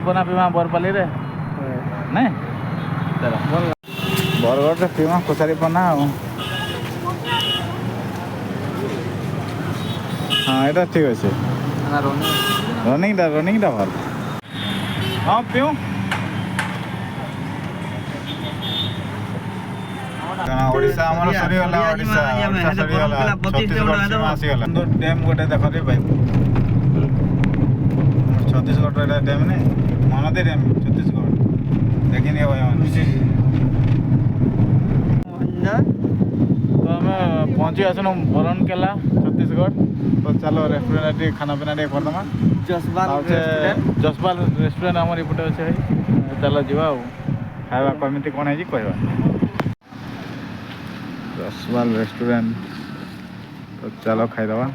बना पीमा बरपाली रे नहीं चलो बरगढ़ पीमा कुसारी पना हाँ ये ठीक अच्छे रनिंग भल हाँ पीऊ ओडिशा हमर सरीगला ओडिशा सरीगला छत्तीसगढ़ सीमा आसीगला डैम गोटे देख रे भाई छत्तीसगढ़ रे डैम ने महानदी डैम छत्तीसगढ़ देखिए भाई तो हमें पहुँची आसनु बरन केला छत्तीसगढ़ तो चलो रेस्टोरेंट खाना पीना टे करदमा जसपाल रेस्टोरेंट आमर इपटे अच्छे चलो जीवा खावा कमी कौन है कहवा जसपाल रेस्टोरेंट तो चलो खाईदवा